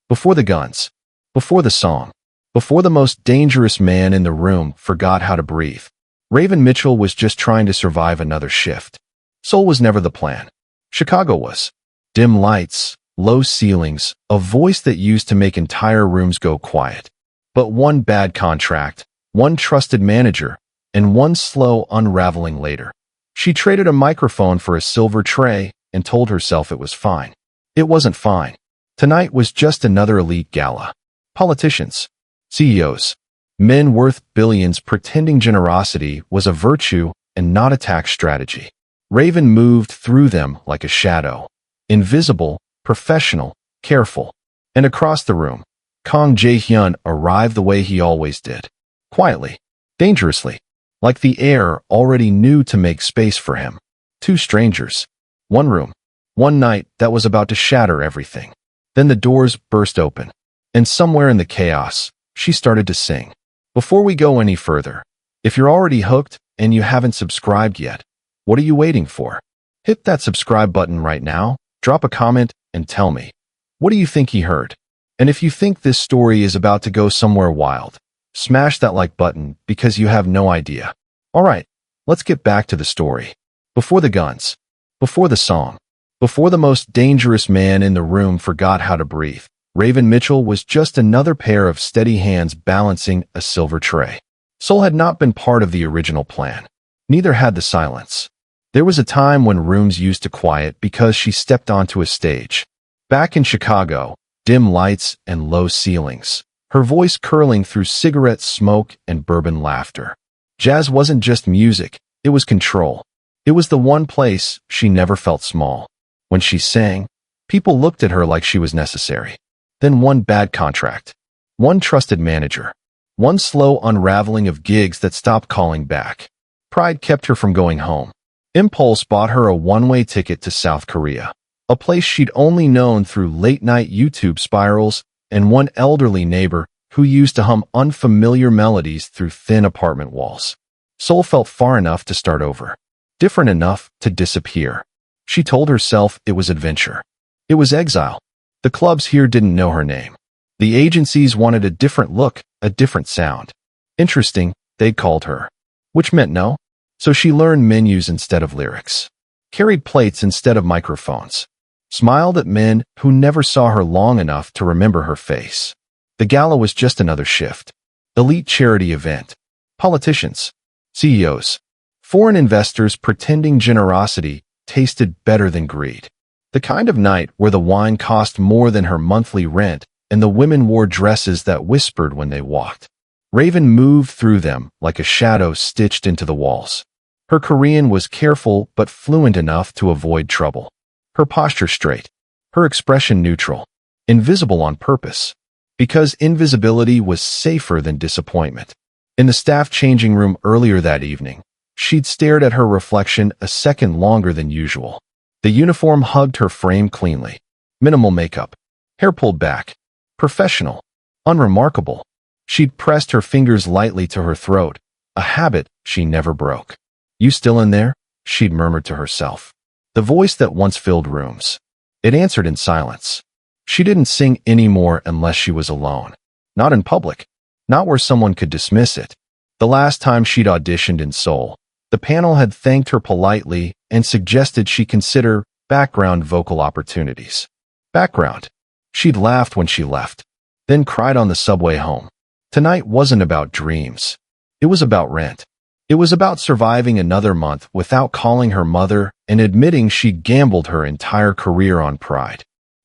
Before the guns, before the song, before the most dangerous man in the room forgot how to breathe, Raven Mitchell was just trying to survive another shift. Seoul was never the plan. Chicago was. Dim lights, low ceilings, a voice that used to make entire rooms go quiet. But one bad contract, one trusted manager, and one slow unraveling later. She traded a microphone for a silver tray and told herself it was fine. It wasn't fine. Tonight was just another elite gala. Politicians, CEOs, men worth billions pretending generosity was a virtue and not a tax strategy. Raven moved through them like a shadow. Invisible, professional, careful. And across the room, Kang Jae-hyun arrived the way he always did. Quietly, dangerously, like the air already knew to make space for him. Two strangers. One room. One night that was about to shatter everything. Then the doors burst open. And somewhere in the chaos, she started to sing. Before we go any further, if you're already hooked and you haven't subscribed yet, what are you waiting for? Hit that subscribe button right now, drop a comment, and tell me, what do you think he heard? And if you think this story is about to go somewhere wild, smash that like button because you have no idea. Alright, let's get back to the story. Before the guns, before the song, before the most dangerous man in the room forgot how to breathe, Raven Mitchell was just another pair of steady hands balancing a silver tray. Seoul had not been part of the original plan. Neither had the silence. There was a time when rooms used to quiet because she stepped onto a stage. Back in Chicago, dim lights and low ceilings, her voice curling through cigarette smoke and bourbon laughter. Jazz wasn't just music, it was control. It was the one place she never felt small. When she sang, people looked at her like she was necessary. Then one bad contract, one trusted manager, one slow unraveling of gigs that stopped calling back. Pride kept her from going home. Impulse bought her a one-way ticket to South Korea, a place she'd only known through late-night YouTube spirals and one elderly neighbor who used to hum unfamiliar melodies through thin apartment walls. Seoul felt far enough to start over, different enough to disappear. She told herself it was adventure. It was exile. The clubs here didn't know her name. The agencies wanted a different look, a different sound. Interesting, they'd called her. Which meant no. So she learned menus instead of lyrics, carried plates instead of microphones, smiled at men who never saw her long enough to remember her face. The gala was just another shift. Elite charity event. Politicians, CEOs, foreign investors pretending generosity tasted better than greed. The kind of night where the wine cost more than her monthly rent and the women wore dresses that whispered when they walked. Raven moved through them like a shadow stitched into the walls. Her Korean was careful but fluent enough to avoid trouble. Her posture straight. Her expression neutral. Invisible on purpose. Because invisibility was safer than disappointment. In the staff changing room earlier that evening, she'd stared at her reflection a second longer than usual. The uniform hugged her frame cleanly. Minimal makeup. Hair pulled back. Professional. Unremarkable. She'd pressed her fingers lightly to her throat, a habit she never broke. You still in there? She'd murmured to herself. The voice that once filled rooms. It answered in silence. She didn't sing anymore unless she was alone. Not in public. Not where someone could dismiss it. The last time she'd auditioned in Seoul, the panel had thanked her politely and suggested she consider background vocal opportunities. Background. She'd laughed when she left, then cried on the subway home. Tonight wasn't about dreams. It was about rent. It was about surviving another month without calling her mother and admitting she'd gambled her entire career on pride.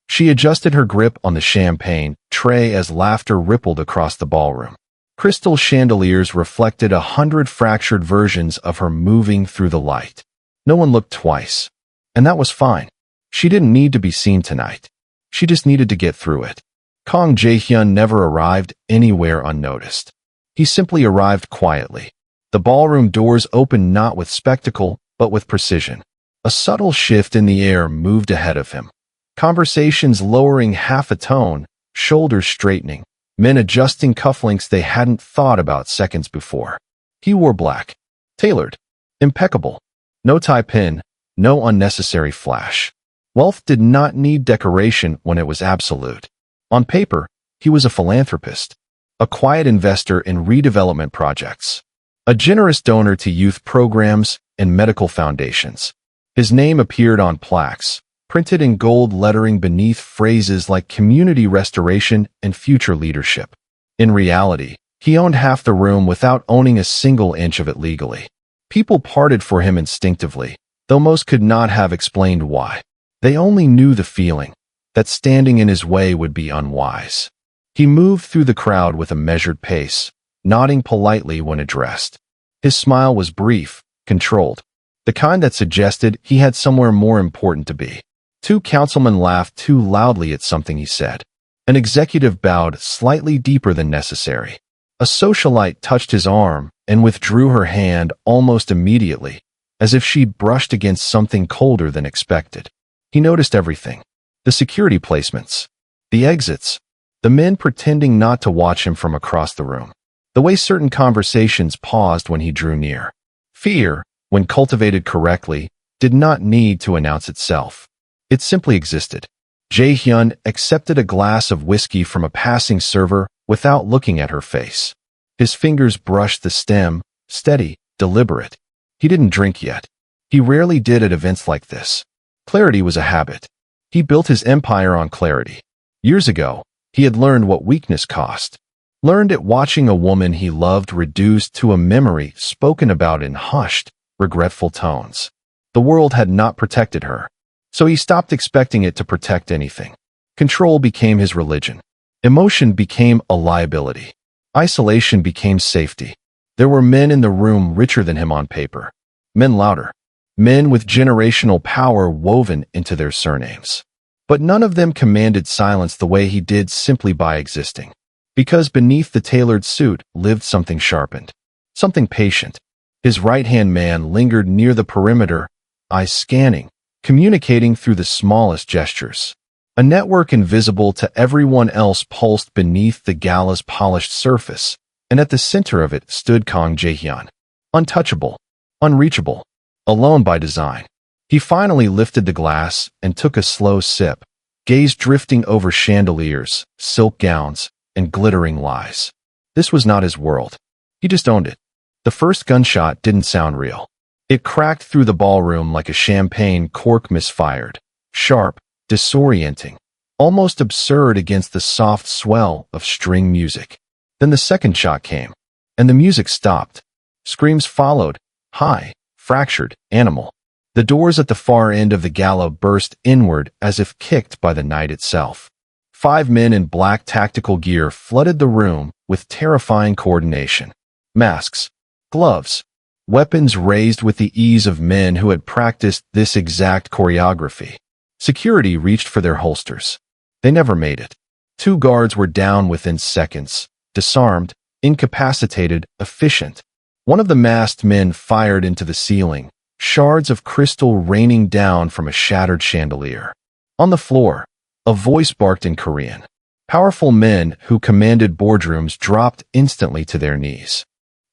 She adjusted her grip on the champagne tray as laughter rippled across the ballroom. Crystal chandeliers reflected 100 fractured versions of her moving through the light. No one looked twice. And that was fine. She didn't need to be seen tonight. She just needed to get through it. Kang Jae-hyun never arrived anywhere unnoticed. He simply arrived quietly. The ballroom doors opened not with spectacle, but with precision. A subtle shift in the air moved ahead of him. Conversations lowering half a tone, shoulders straightening, men adjusting cufflinks they hadn't thought about seconds before. He wore black. Tailored. Impeccable. No tie pin, no unnecessary flash. Wealth did not need decoration when it was absolute. On paper, he was a philanthropist, a quiet investor in redevelopment projects, a generous donor to youth programs and medical foundations. His name appeared on plaques, printed in gold lettering beneath phrases like community restoration and future leadership. In reality, he owned half the room without owning a single inch of it legally. People parted for him instinctively, though most could not have explained why. They only knew the feeling that standing in his way would be unwise. He moved through the crowd with a measured pace, nodding politely when addressed. His smile was brief, controlled, the kind that suggested he had somewhere more important to be. Two councilmen laughed too loudly at something he said. An executive bowed slightly deeper than necessary. A socialite touched his arm and withdrew her hand almost immediately, as if she'd brushed against something colder than expected. He noticed everything. The security placements, the exits, the men pretending not to watch him from across the room, the way certain conversations paused when he drew near. Fear, when cultivated correctly, did not need to announce itself. It simply existed. Jae-hyun accepted a glass of whiskey from a passing server without looking at her face. His fingers brushed the stem, steady, deliberate. He didn't drink yet. He rarely did at events like this. Clarity was a habit. He built his empire on clarity. Years ago, he had learned what weakness cost. Learned it watching a woman he loved reduced to a memory spoken about in hushed, regretful tones. The world had not protected her, so he stopped expecting it to protect anything. Control became his religion. Emotion became a liability. Isolation became safety. There were men in the room richer than him on paper. Men louder. Men with generational power woven into their surnames. But none of them commanded silence the way he did simply by existing. Because beneath the tailored suit lived something sharpened. Something patient. His right-hand man lingered near the perimeter, eyes scanning, communicating through the smallest gestures. A network invisible to everyone else pulsed beneath the Gala's polished surface, and at the center of it stood Kang Jae-hyun. Untouchable, unreachable, alone by design. He finally lifted the glass and took a slow sip, gaze drifting over chandeliers, silk gowns, and glittering lies. This was not his world. He just owned it. The first gunshot didn't sound real. It cracked through the ballroom like a champagne cork misfired, sharp, disorienting, almost absurd against the soft swell of string music. Then the second shot came, and the music stopped. Screams followed, high, fractured, animal. The doors at the far end of the Gala burst inward as if kicked by the night itself. 5 men in black tactical gear flooded the room with terrifying coordination. Masks, gloves, weapons raised with the ease of men who had practiced this exact choreography. Security reached for their holsters. They never made it. 2 guards were down within seconds, disarmed, incapacitated, efficient. One of the masked men fired into the ceiling, shards of crystal raining down from a shattered chandelier. On the floor, a voice barked in Korean. Powerful men who commanded boardrooms dropped instantly to their knees.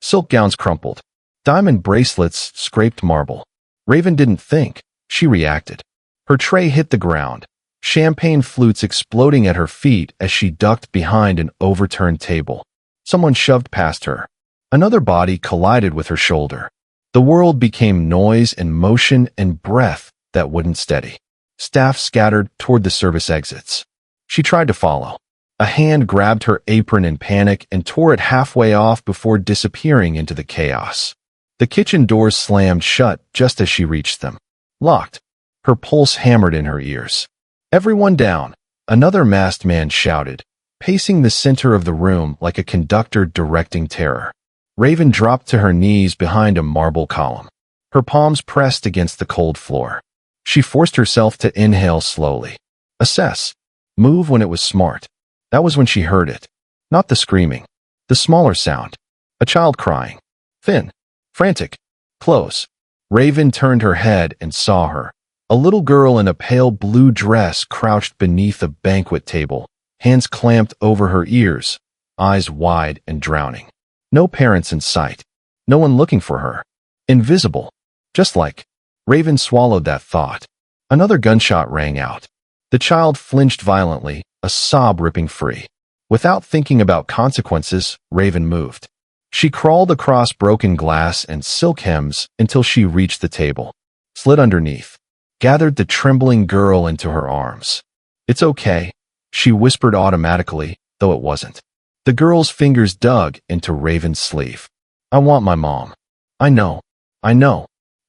Silk gowns crumpled. Diamond bracelets scraped marble. Raven didn't think, she reacted. Her tray hit the ground, champagne flutes exploding at her feet as she ducked behind an overturned table. Someone shoved past her. Another body collided with her shoulder. The world became noise and motion and breath that wouldn't steady. Staff scattered toward the service exits. She tried to follow. A hand grabbed her apron in panic and tore it halfway off before disappearing into the chaos. The kitchen doors slammed shut just as she reached them. Locked. Her pulse hammered in her ears. "Everyone down," another masked man shouted, pacing the center of the room like a conductor directing terror. Raven dropped to her knees behind a marble column. Her palms pressed against the cold floor. She forced herself to inhale slowly. Assess. Move when it was smart. That was when she heard it. Not the screaming. The smaller sound. A child crying. Thin. Frantic. Close. Raven turned her head and saw her. A little girl in a pale blue dress crouched beneath a banquet table, hands clamped over her ears, eyes wide and drowning. No parents in sight. No one looking for her. Invisible. Just like. Raven swallowed that thought. Another gunshot rang out. The child flinched violently, a sob ripping free. Without thinking about consequences, Raven moved. She crawled across broken glass and silk hems until she reached the table, slid underneath, gathered the trembling girl into her arms. "It's okay," she whispered automatically, though it wasn't. The girl's fingers dug into Raven's sleeve. "I want my mom." I know.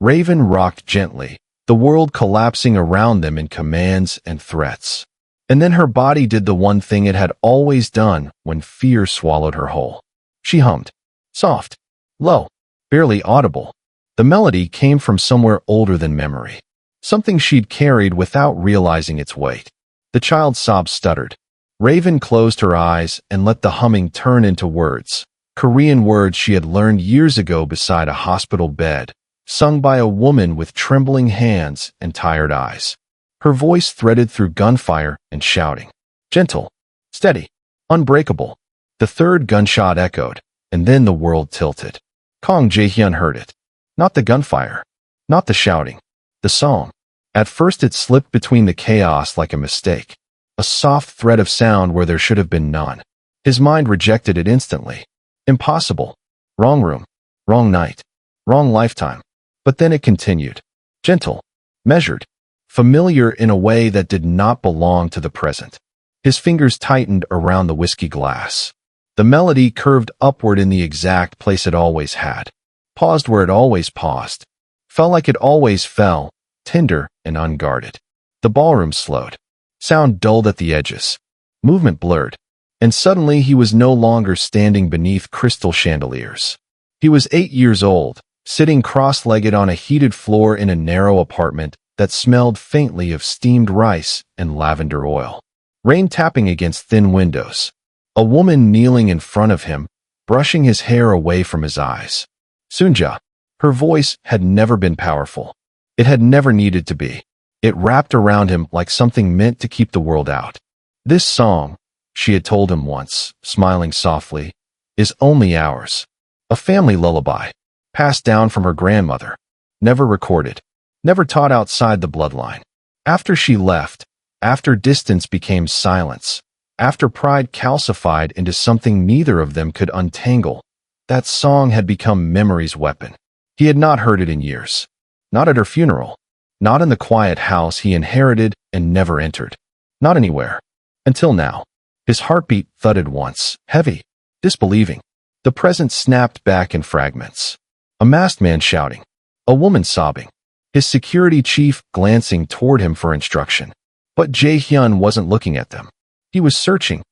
Raven rocked gently, the world collapsing around them in commands and threats. And then her body did the one thing it had always done when fear swallowed her whole. She hummed. Soft. Low. Barely audible. The melody came from somewhere older than memory. Something she'd carried without realizing its weight. The child's sobs stuttered. Raven closed her eyes and let the humming turn into words. Korean words she had learned years ago beside a hospital bed, sung by a woman with trembling hands and tired eyes. Her voice threaded through gunfire and shouting. Gentle. Steady. Unbreakable. The third gunshot echoed, and then the world tilted. Kong Jae-hyun heard it. Not the gunfire. Not the shouting. The song. At first it slipped between the chaos like a mistake. A soft thread of sound where there should have been none. His mind rejected it instantly. Impossible. Wrong room. Wrong night. Wrong lifetime. But then it continued. Gentle. Measured. Familiar in a way that did not belong to the present. His fingers tightened around the whiskey glass. The melody curved upward in the exact place it always had. Paused where it always paused. Fell like it always fell, tender and unguarded. The ballroom slowed. Sound dulled at the edges. Movement blurred. And suddenly he was no longer standing beneath crystal chandeliers. He was 8 years old, sitting cross-legged on a heated floor in a narrow apartment that smelled faintly of steamed rice and lavender oil. Rain tapping against thin windows. A woman kneeling in front of him, brushing his hair away from his eyes. Sunja. Her voice had never been powerful. It had never needed to be. It wrapped around him like something meant to keep the world out. This song, she had told him once, smiling softly, is only ours. A family lullaby, passed down from her grandmother. Never recorded. Never taught outside the bloodline. After she left, after distance became silence, after pride calcified into something neither of them could untangle, that song had become memory's weapon. He had not heard it in years. Not at her funeral. Not in the quiet house he inherited and never entered. Not anywhere. Until now. His heartbeat thudded once, heavy, disbelieving. The present snapped back in fragments. A masked man shouting. A woman sobbing. His security chief glancing toward him for instruction. But Jae-hyun wasn't looking at them. He was searching.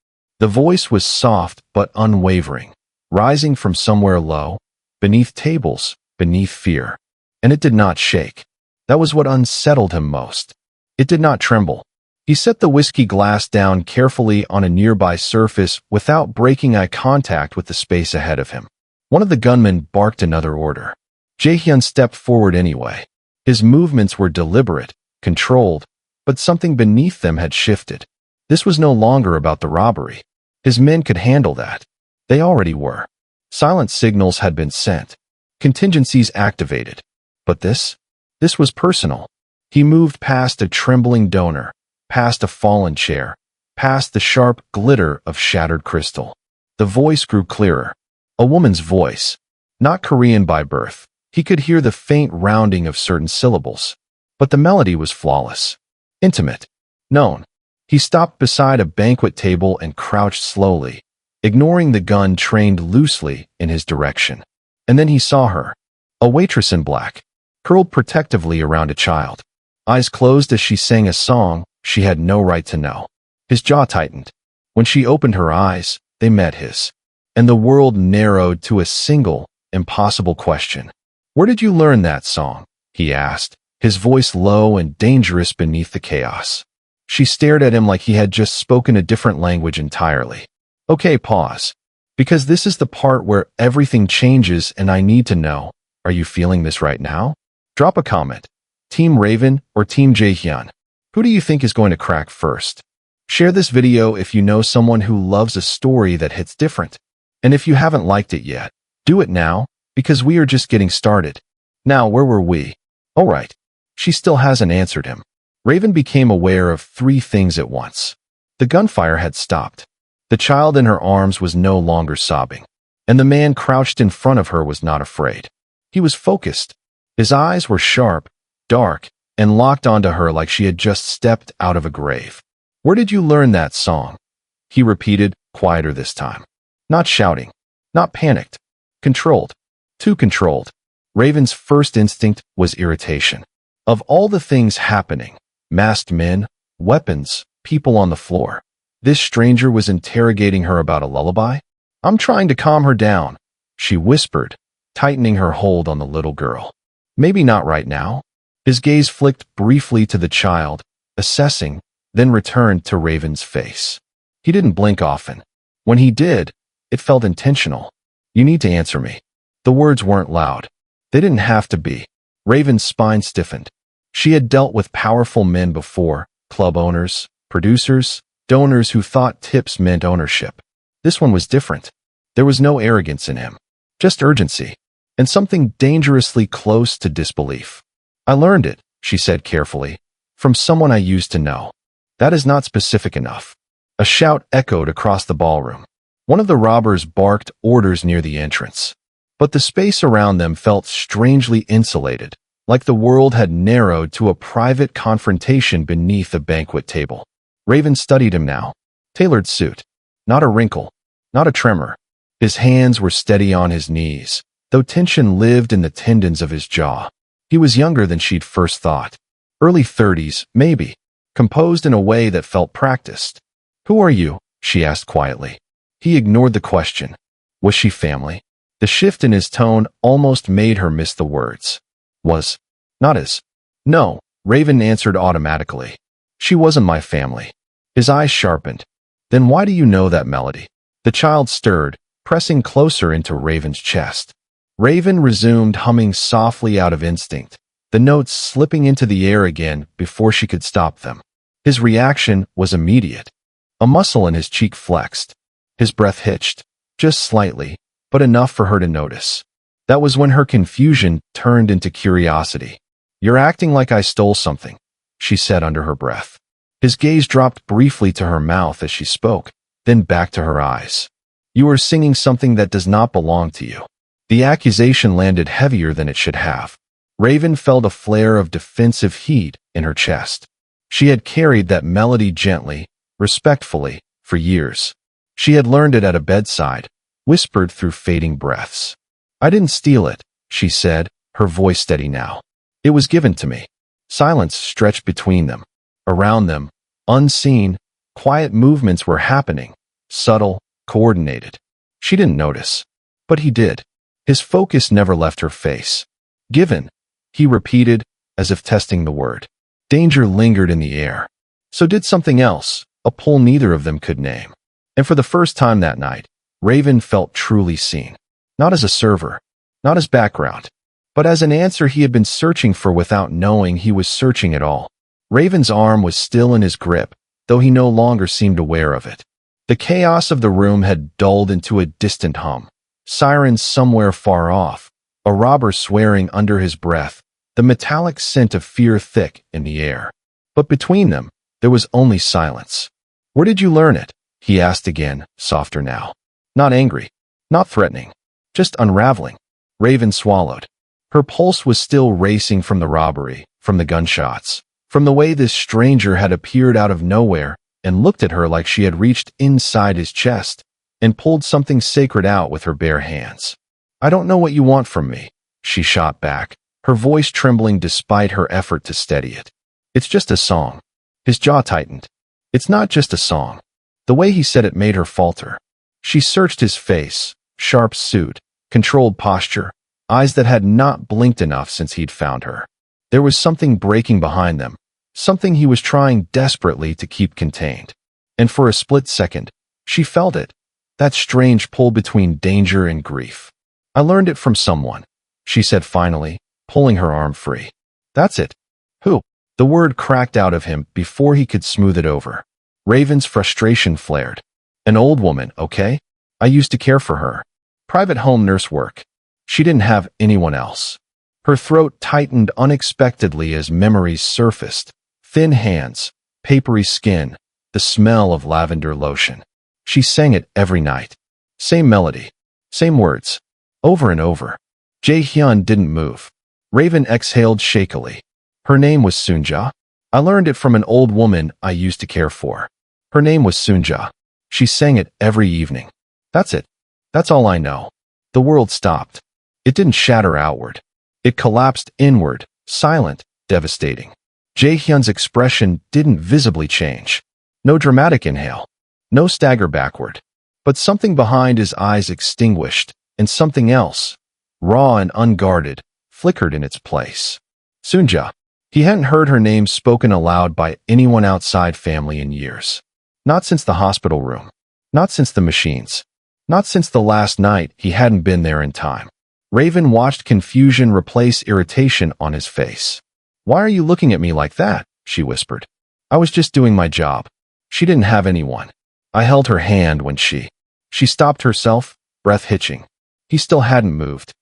The voice was soft but unwavering, rising from somewhere low, beneath tables, beneath fear. And it did not shake. That was what unsettled him most. It did not tremble. He set the whiskey glass down carefully on a nearby surface without breaking eye contact with the space ahead of him. One of the gunmen barked another order. Jae-hyun stepped forward anyway. His movements were deliberate, controlled, but something beneath them had shifted. This was no longer about the robbery. His men could handle that. They already were. Silent signals had been sent. Contingencies activated. But this was personal. He moved past a trembling donor, past a fallen chair, past the sharp glitter of shattered crystal. The voice grew clearer. A woman's voice. Not Korean by birth. He could hear the faint rounding of certain syllables. But the melody was flawless. Intimate. Known. He stopped beside a banquet table and crouched slowly, ignoring the gun trained loosely in his direction. And then he saw her. A waitress in black, curled protectively around a child. Eyes closed as she sang a song she had no right to know. His jaw tightened. When she opened her eyes, they met his. And the world narrowed to a single, impossible question. Where did you learn that song? He asked, his voice low and dangerous beneath the chaos. She stared at him like he had just spoken a different language entirely. Okay, pause. Because this is the part where everything changes and I need to know. Are you feeling this right now? Drop a comment. Team Raven or Team Jae-hyun? Who do you think is going to crack first? Share this video if you know someone who loves a story that hits different. And if you haven't liked it yet, do it now, because we are just getting started. Now, where were we? Oh right. She still hasn't answered him. Raven became aware of three things at once. The gunfire had stopped. The child in her arms was no longer sobbing. And the man crouched in front of her was not afraid. He was focused. His eyes were sharp, dark, and locked onto her like she had just stepped out of a grave. "Where did you learn that song?" he repeated, quieter this time. Not shouting, not panicked, controlled, too controlled. Raven's first instinct was irritation. Of all the things happening, masked men, weapons, people on the floor, this stranger was interrogating her about a lullaby? "I'm trying to calm her down," she whispered, tightening her hold on the little girl. "Maybe not right now." His gaze flicked briefly to the child, assessing, then returned to Raven's face. He didn't blink often. When he did, it felt intentional. "You need to answer me." The words weren't loud. They didn't have to be. Raven's spine stiffened. She had dealt with powerful men before, club owners, producers, donors who thought tips meant ownership. This one was different. There was no arrogance in him, just urgency, and something dangerously close to disbelief. "I learned it," she said carefully, "from someone I used to know." That is not specific enough. A shout echoed across the ballroom. One of the robbers barked orders near the entrance. But the space around them felt strangely insulated, like the world had narrowed to a private confrontation beneath a banquet table. Raven studied him now. Tailored suit. Not a wrinkle. Not a tremor. His hands were steady on his knees, though tension lived in the tendons of his jaw. He was younger than she'd first thought. Early 30s, maybe. Composed in a way that felt practiced. "Who are you?" she asked quietly. He ignored the question. Was she family? The shift in his tone almost made her miss the words. Was. Not his. "No," Raven answered automatically. "She wasn't my family." His eyes sharpened. "Then why do you know that melody?" The child stirred, pressing closer into Raven's chest. Raven resumed humming softly out of instinct, the notes slipping into the air again before she could stop them. His reaction was immediate. A muscle in his cheek flexed. His breath hitched, just slightly, but enough for her to notice. That was when her confusion turned into curiosity. "You're acting like I stole something," she said under her breath. His gaze dropped briefly to her mouth as she spoke, then back to her eyes. "You are singing something that does not belong to you." The accusation landed heavier than it should have. Raven felt a flare of defensive heat in her chest. She had carried that melody gently, respectfully, for years. She had learned it at a bedside, whispered through fading breaths. "I didn't steal it," she said, her voice steady now. "It was given to me." Silence stretched between them. Around them, unseen, quiet movements were happening, subtle, coordinated. She didn't notice, but he did. His focus never left her face. "Given," he repeated, as if testing the word. Danger lingered in the air. So did something else, a pull neither of them could name. And for the first time that night, Raven felt truly seen. Not as a server, not as background, but as an answer he had been searching for without knowing he was searching at all. Raven's arm was still in his grip, though he no longer seemed aware of it. The chaos of the room had dulled into a distant hum. Sirens somewhere far off, a robber swearing under his breath, the metallic scent of fear thick in the air. But between them, there was only silence. "Where did you learn it?" he asked again, softer now. Not angry, not threatening, just unraveling. Raven swallowed. Her pulse was still racing from the robbery, from the gunshots, from the way this stranger had appeared out of nowhere and looked at her like she had reached inside his chest and pulled something sacred out with her bare hands. "I don't know what you want from me," she shot back, her voice trembling despite her effort to steady it. "It's just a song." His jaw tightened. "It's not just a song." The way he said it made her falter. She searched his face, sharp suit, controlled posture, eyes that had not blinked enough since he'd found her. There was something breaking behind them, something he was trying desperately to keep contained. And for a split second, she felt it, that strange pull between danger and grief. "I learned it from someone," she said finally, pulling her arm free. "That's it." "Who?" The word cracked out of him before he could smooth it over. Raven's frustration flared. "An old woman, okay? I used to care for her. Private home nurse work. She didn't have anyone else." Her throat tightened unexpectedly as memories surfaced, Thin hands, papery skin, the smell of lavender lotion. She sang it every night. Same melody, same words, over and over. Jae-hyun didn't move. Raven exhaled shakily. Her name was Sunja. I learned it from an old woman I used to care for. Her name was Sunja. She sang it every evening. That's it. That's all I know. The world stopped. It didn't shatter outward. It collapsed inward, silent, devastating. Jae-hyun's expression didn't visibly change. No dramatic inhale. No stagger backward. But something behind his eyes extinguished, and something else, raw and unguarded, flickered in its place. Sunja. He hadn't heard her name spoken aloud by anyone outside family in years. Not since the hospital room. Not since the machines. Not since the last night he hadn't been there in time. Raven watched confusion replace irritation on his face. "Why are you looking at me like that?" she whispered. "I was just doing my job." She didn't have anyone. I held her hand when she stopped herself, breath hitching. He still hadn't moved.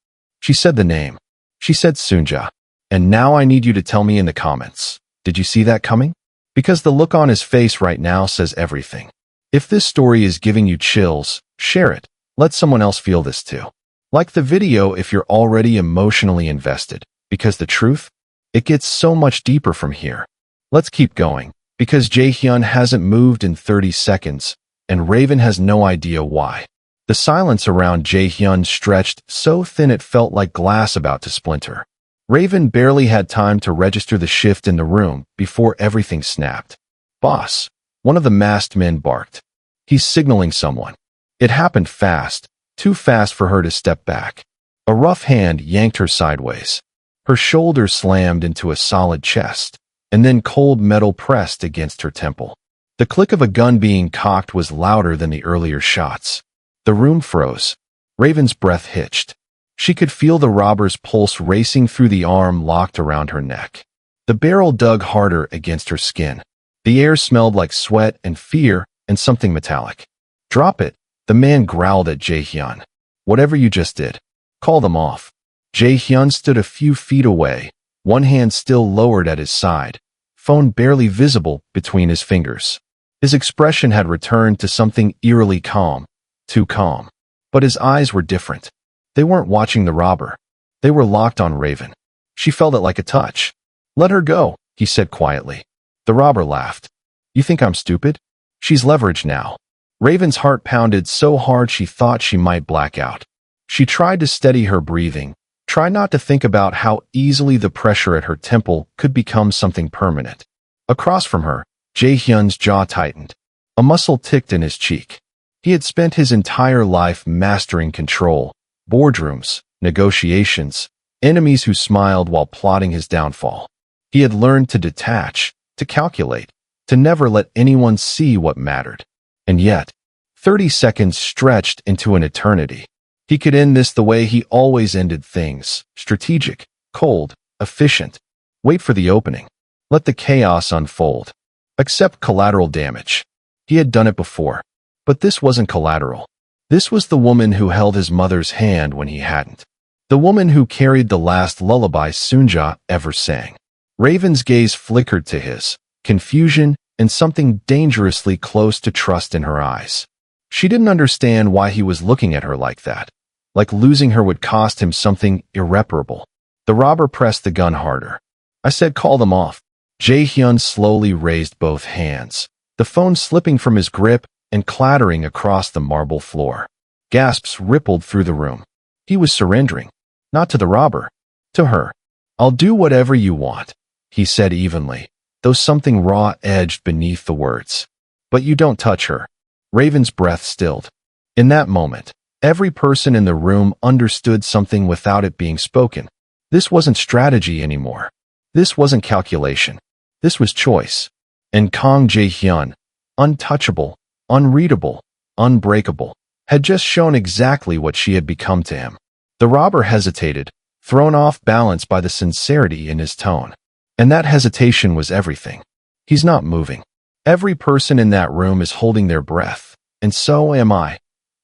She said the name. She said Sunja. "And now I need you to tell me in the comments. Did you see that coming?" Because the look on his face right now says everything. If this story is giving you chills, share it. Let someone else feel this too. Like the video if you're already emotionally invested. Because the truth? It gets so much deeper from here. Let's keep going. Because Jae-hyun hasn't moved in 30 seconds, and Raven has no idea why. The silence around Jae-hyun stretched so thin it felt like glass about to splinter. Raven barely had time to register the shift in the room before everything snapped. "Boss," one of the masked men barked. "He's signaling someone." It happened fast, too fast for her to step back. A rough hand yanked her sideways. Her shoulder slammed into a solid chest, and then cold metal pressed against her temple. The click of a gun being cocked was louder than the earlier shots. The room froze. Raven's breath hitched. She could feel the robber's pulse racing through the arm locked around her neck. The barrel dug harder against her skin. The air smelled like sweat and fear and something metallic. "Drop it," the man growled at Jae-hyun. "Whatever you just did, call them off." Jae-hyun stood a few feet away, one hand still lowered at his side, phone barely visible between his fingers. His expression had returned to something eerily calm, too calm. But his eyes were different. They weren't watching the robber. They were locked on Raven. She felt it like a touch. "Let her go," he said quietly. The robber laughed. "You think I'm stupid? She's leveraged now." Raven's heart pounded so hard she thought she might black out. She tried to steady her breathing, tried not to think about how easily the pressure at her temple could become something permanent. Across from her, Jae-hyun's jaw tightened. A muscle ticked in his cheek. He had spent his entire life mastering control, boardrooms, negotiations, enemies who smiled while plotting his downfall. He had learned to detach, to calculate, to never let anyone see what mattered. And yet, 30 seconds stretched into an eternity. He could end this the way he always ended things, strategic, cold, efficient. Wait for the opening. Let the chaos unfold. Accept collateral damage. He had done it before. But this wasn't collateral. This was the woman who held his mother's hand when he hadn't. The woman who carried the last lullaby Sunja ever sang. Raven's gaze flickered to his, confusion and something dangerously close to trust in her eyes. She didn't understand why he was looking at her like that, like losing her would cost him something irreparable. The robber pressed the gun harder. "I said call them off." Jae-hyun slowly raised both hands, the phone slipping from his grip and clattering across the marble floor. Gasps rippled through the room. He was surrendering, not to the robber, to her. "I'll do whatever you want," he said evenly, though something raw edged beneath the words. "But you don't touch her." Raven's breath stilled. In that moment, every person in the room understood something without it being spoken. This wasn't strategy anymore. This wasn't calculation. This was choice. And Kang Jae-hyun, untouchable, unreadable, unbreakable, had just shown exactly what she had become to him. The robber hesitated, thrown off balance by the sincerity in his tone. And that hesitation was everything. He's not moving. Every person in that room is holding their breath, and so am I.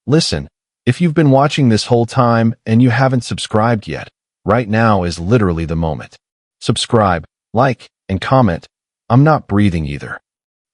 Listen, if you've been watching this whole time and you haven't subscribed yet, right now is literally the moment. Subscribe, like, and comment. I'm not breathing either.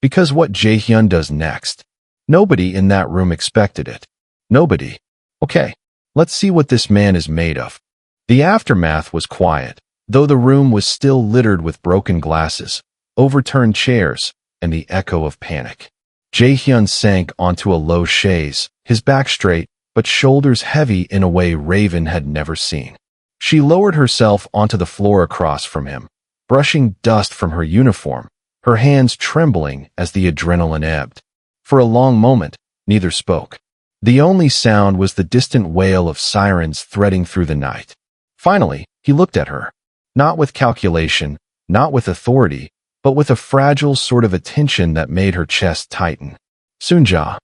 Because what Jae-hyun does next, nobody in that room expected it. Nobody. Okay, let's see what this man is made of. The aftermath was quiet, though the room was still littered with broken glasses, overturned chairs, and the echo of panic. Jae-hyun sank onto a low chaise, his back straight, but shoulders heavy in a way Raven had never seen. She lowered herself onto the floor across from him, brushing dust from her uniform, her hands trembling as the adrenaline ebbed. For a long moment, neither spoke. The only sound was the distant wail of sirens threading through the night. Finally, he looked at her. Not with calculation, not with authority, but with a fragile sort of attention that made her chest tighten. Sunja,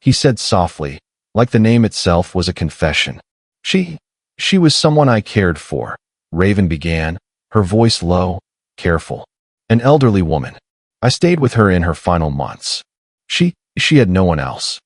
he said softly, like the name itself was a confession. She was someone I cared for, Raven began, her voice low, careful. An elderly woman. I stayed with her in her final months. She had no one else.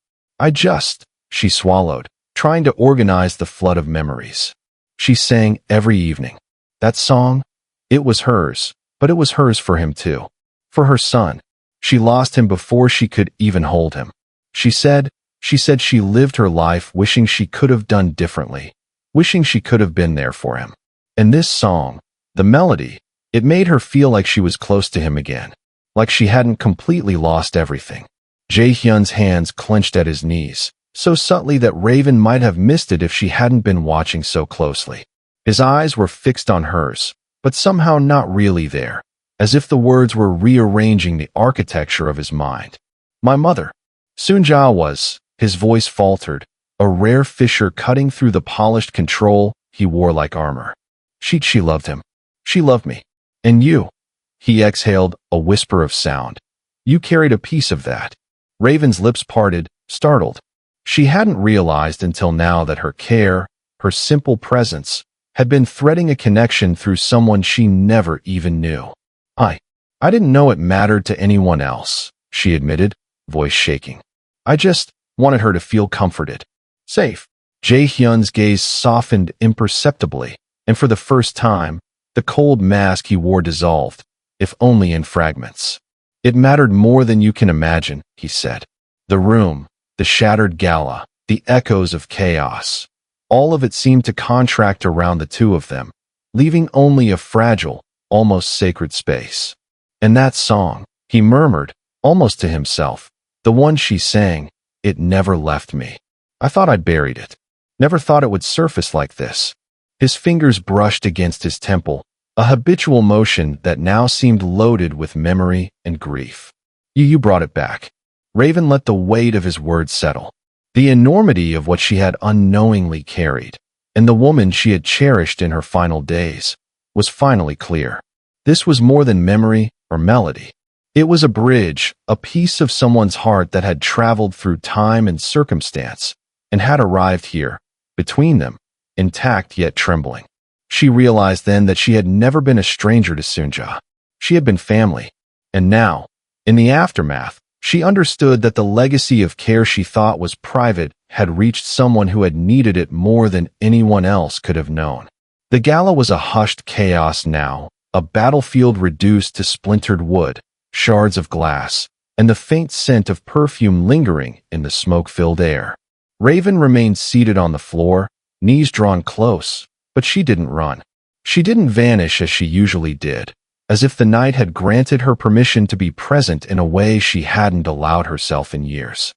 She swallowed, trying to organize the flood of memories. She sang every evening. That song? It was hers, but it was hers for him too. For her son. She lost him before she could even hold him. She said she lived her life wishing she could have done differently, wishing she could have been there for him. And this song, the melody, it made her feel like she was close to him again, like she hadn't completely lost everything. Jae-hyun's hands clenched at his knees, so subtly that Raven might have missed it if she hadn't been watching so closely. His eyes were fixed on hers, but somehow not really there, as if the words were rearranging the architecture of his mind. My mother. Sunja was, his voice faltered, a rare fissure cutting through the polished control he wore like armor. She loved him. She loved me. And you. He exhaled, a whisper of sound. You carried a piece of that. Raven's lips parted, startled. She hadn't realized until now that her care, her simple presence, had been threading a connection through someone she never even knew. I didn't know it mattered to anyone else, she admitted, voice shaking. I just wanted her to feel comforted. Safe. Jae-hyun's gaze softened imperceptibly, and for the first time, the cold mask he wore dissolved, if only in fragments. It mattered more than you can imagine, he said. The room, the shattered Gala, the echoes of chaos. All of it seemed to contract around the two of them, leaving only a fragile, almost sacred space. And that song, he murmured, almost to himself, the one she sang, it never left me. I thought I'd buried it. Never thought it would surface like this. His fingers brushed against his temple, a habitual motion that now seemed loaded with memory and grief. You brought it back. Raven let the weight of his words settle. The enormity of what she had unknowingly carried, and the woman she had cherished in her final days, was finally clear. This was more than memory or melody. It was a bridge, a piece of someone's heart that had traveled through time and circumstance, and had arrived here, between them, intact yet trembling. She realized then that she had never been a stranger to Sunja. She had been family. And now, in the aftermath, she understood that the legacy of care she thought was private had reached someone who had needed it more than anyone else could have known. The Gala was a hushed chaos now, a battlefield reduced to splintered wood, shards of glass, and the faint scent of perfume lingering in the smoke-filled air. Raven remained seated on the floor, knees drawn close, but she didn't run. She didn't vanish as she usually did, as if the night had granted her permission to be present in a way she hadn't allowed herself in years.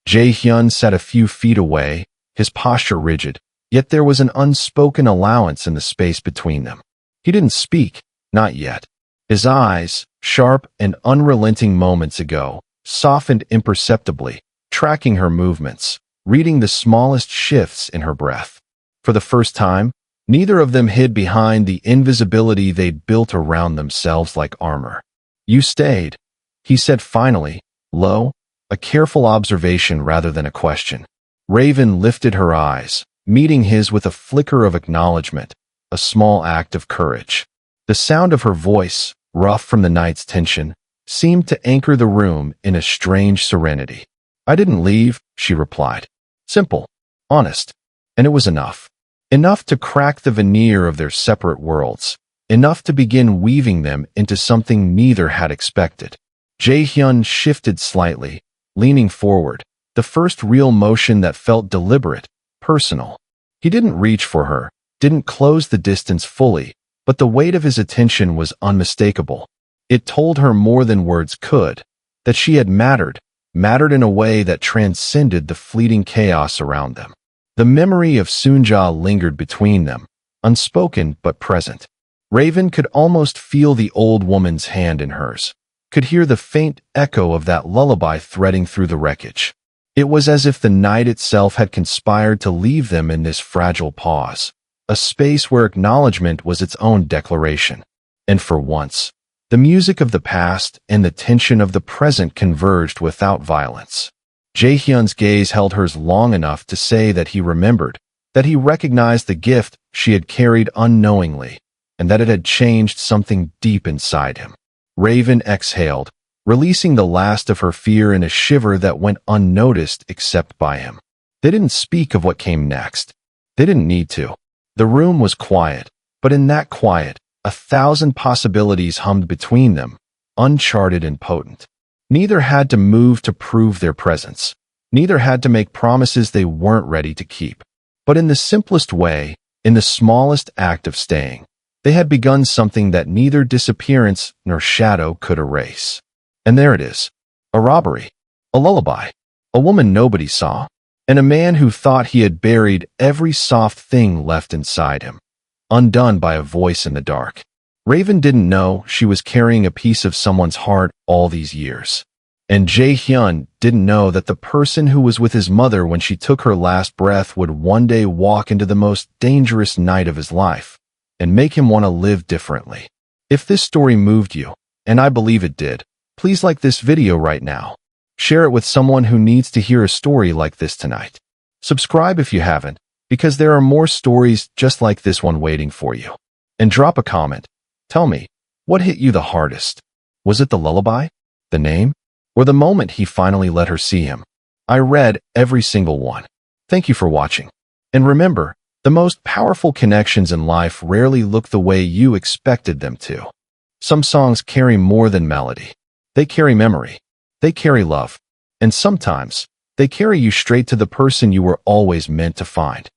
Jae-hyun sat a few feet away, his posture rigid, yet there was an unspoken allowance in the space between them. He didn't speak, not yet. His eyes, sharp and unrelenting moments ago, softened imperceptibly, tracking her movements, reading the smallest shifts in her breath. For the first time, neither of them hid behind the invisibility they'd built around themselves like armor. You stayed, he said finally, low, a careful observation rather than a question. Raven lifted her eyes, meeting his with a flicker of acknowledgement, a small act of courage. The sound of her voice, rough from the night's tension, seemed to anchor the room in a strange serenity. I didn't leave, she replied. Simple, honest, and it was enough. Enough to crack the veneer of their separate worlds, enough to begin weaving them into something neither had expected. Jae-hyun shifted slightly, leaning forward, the first real motion that felt deliberate, personal. He didn't reach for her, didn't close the distance fully, but the weight of his attention was unmistakable. It told her more than words could, that she had mattered in a way that transcended the fleeting chaos around them. The memory of Soonja lingered between them, unspoken but present. Raven could almost feel the old woman's hand in hers, could hear the faint echo of that lullaby threading through the wreckage. It was as if the night itself had conspired to leave them in this fragile pause, a space where acknowledgement was its own declaration. And for once, the music of the past and the tension of the present converged without violence. Jae-hyun's gaze held hers long enough to say that he remembered, that he recognized the gift she had carried unknowingly, and that it had changed something deep inside him. Raven exhaled, releasing the last of her fear in a shiver that went unnoticed except by him. They didn't speak of what came next. They didn't need to. The room was quiet, but in that quiet, 1,000 possibilities hummed between them, uncharted and potent. Neither had to move to prove their presence. Neither had to make promises they weren't ready to keep. But in the simplest way, in the smallest act of staying, they had begun something that neither disappearance nor shadow could erase. And there it is. A robbery. A lullaby. A woman nobody saw. And a man who thought he had buried every soft thing left inside him, undone by a voice in the dark. Raven didn't know she was carrying a piece of someone's heart all these years. And Jae-hyun didn't know that the person who was with his mother when she took her last breath would one day walk into the most dangerous night of his life and make him want to live differently. If this story moved you, and I believe it did, please like this video right now. Share it with someone who needs to hear a story like this tonight. Subscribe if you haven't, because there are more stories just like this one waiting for you. And drop a comment. Tell me, what hit you the hardest? Was it the lullaby? The name? Or the moment he finally let her see him? I read every single one. Thank you for watching. And remember, the most powerful connections in life rarely look the way you expected them to. Some songs carry more than melody. They carry memory. They carry love. And sometimes, they carry you straight to the person you were always meant to find.